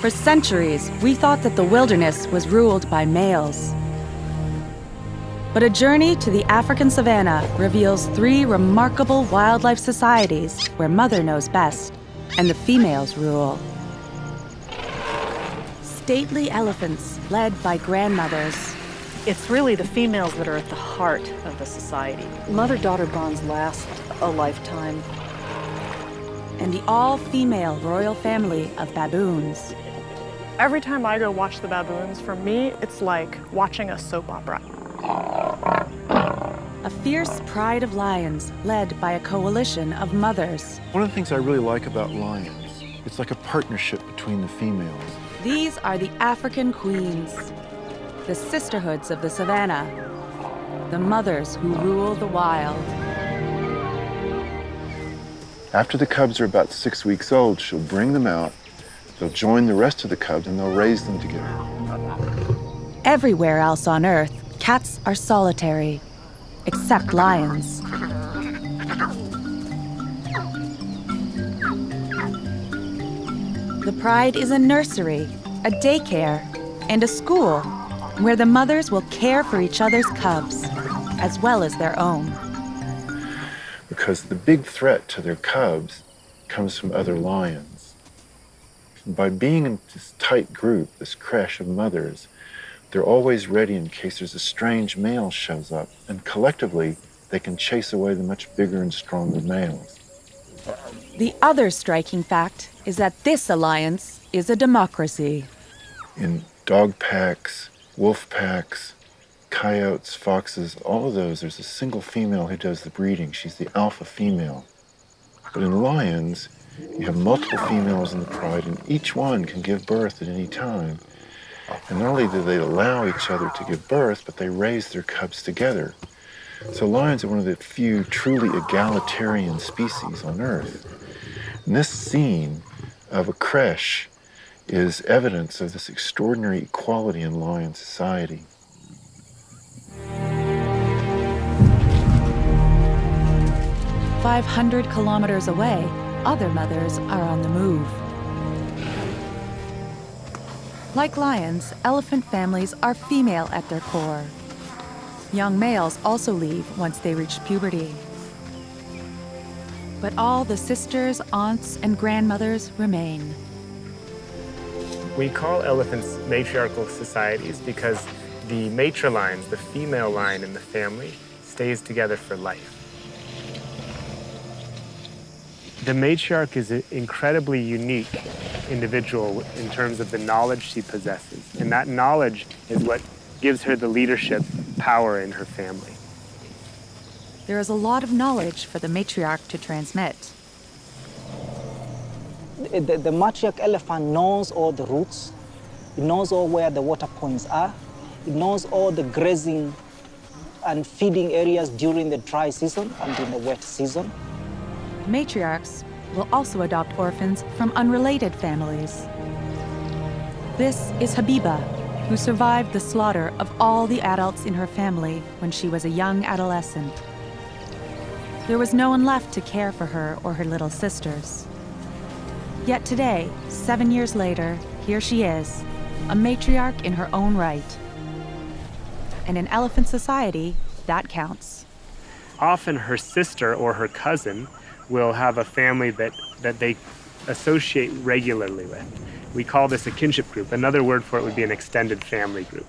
For centuries, we thought that the wilderness was ruled by males. But a journey to the African savanna reveals 3 remarkable wildlife societies where mother knows best and the females rule. Stately elephants led by grandmothers. It's really the females that are at the heart of the society. Mother-daughter bonds last a lifetime. And the all-female royal family of baboons. Every time I go watch the baboons, for me, it's like watching a soap opera. A fierce pride of lions led by a coalition of mothers. One of the things I really like about lions, it's like a partnership between the females. These are the African queens, the sisterhoods of the savannah, the mothers who rule the wild. After the cubs are about 6 weeks old, she'll bring them out, they'll join the rest of the cubs, and they'll raise them together. Everywhere else on Earth, cats are solitary, except lions. The pride is a nursery, a daycare, and a school where the mothers will care for each other's cubs, as well as their own. Because the big threat to their cubs comes from other lions. By being in this tight group, this creche of mothers, they're always ready in case there's a strange male shows up, and collectively, they can chase away the much bigger and stronger males. The other striking fact is that this alliance is a democracy. In dog packs, wolf packs, coyotes, foxes, all of those, there's a single female who does the breeding. She's the alpha female. But in lions, you have multiple females in the pride, and each one can give birth at any time. And not only do they allow each other to give birth, but they raise their cubs together. So lions are one of the few truly egalitarian species on Earth. And this scene of a creche is evidence of this extraordinary equality in lion society. "500 kilometers away, other mothers are on the move. Like lions, elephant families are female at their core. Young males also leave once they reach puberty. But all the sisters, aunts, and grandmothers remain. We call elephants matriarchal societies because the matrilines, the female line in the family, stays together for life. The matriarch is an incredibly unique individual in terms of the knowledge she possesses. And that knowledge is what gives her the leadership power in her family. There is a lot of knowledge for the matriarch to transmit. The matriarch elephant knows all the routes. It knows all where the water points are. It knows all the grazing and feeding areas during the dry season and in the wet season. Matriarchs will also adopt orphans from unrelated families. This is Habiba, who survived the slaughter of all the adults in her family when she was a young adolescent. There was no one left to care for her or her little sisters. Yet today, 7 years later, here she is, a matriarch in her own right. And in elephant society, that counts. Often her sister or her cousin will have a family that they associate regularly with. We call this a kinship group. Another word for it would be an extended family group.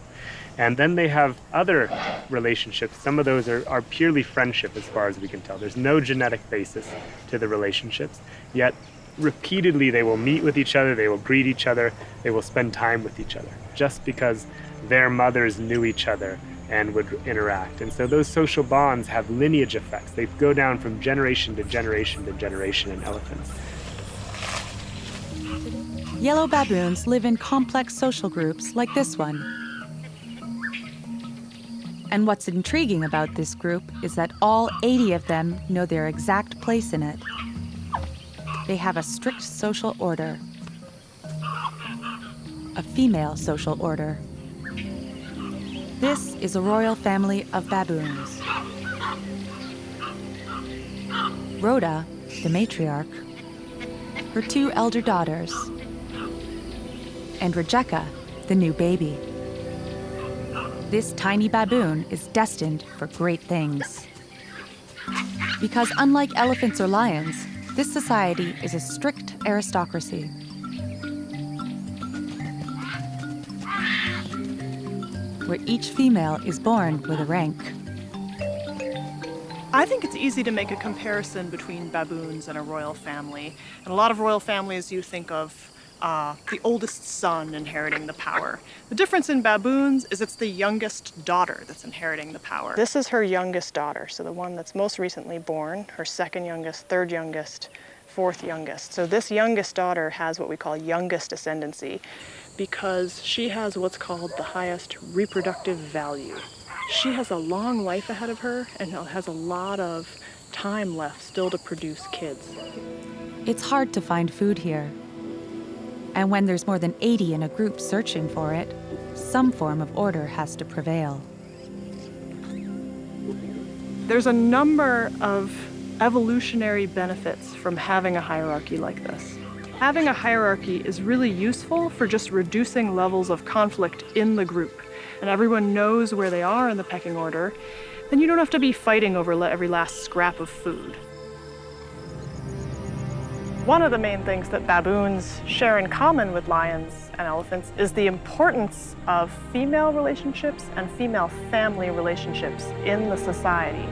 And then they have other relationships. Some of those are purely friendship as far as we can tell. There's no genetic basis to the relationships, yet repeatedly they will meet with each other, they will greet each other, they will spend time with each other, just because their mothers knew each other and would interact. And so those social bonds have lineage effects. They go down from generation to generation to generation in elephants. Yellow baboons live in complex social groups like this one. And what's intriguing about this group is that all 80 of them know their exact place in it. They have a strict social order, a female social order. This is a royal family of baboons. Rhoda, the matriarch, her 2 elder daughters, and Rejeka, the new baby. This tiny baboon is destined for great things. Because unlike elephants or lions, this society is a strict aristocracy. Where each female is born with a rank. I think it's easy to make a comparison between baboons and a royal family. In a lot of royal families, you think of the oldest son inheriting the power. The difference in baboons is it's the youngest daughter that's inheriting the power. This is her youngest daughter, so the one that's most recently born, her second youngest, third youngest, fourth youngest. So this youngest daughter has what we call youngest ascendancy because she has what's called the highest reproductive value. She has a long life ahead of her and has a lot of time left still to produce kids. It's hard to find food here. And when there's more than 80 in a group searching for it, some form of order has to prevail. There's a number of evolutionary benefits from having a hierarchy like this. Having a hierarchy is really useful for just reducing levels of conflict in the group, and everyone knows where they are in the pecking order, then you don't have to be fighting over every last scrap of food. One of the main things that baboons share in common with lions and elephants is the importance of female relationships and female family relationships in the society.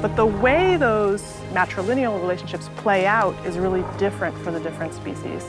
But the way those matrilineal relationships play out is really different for the different species.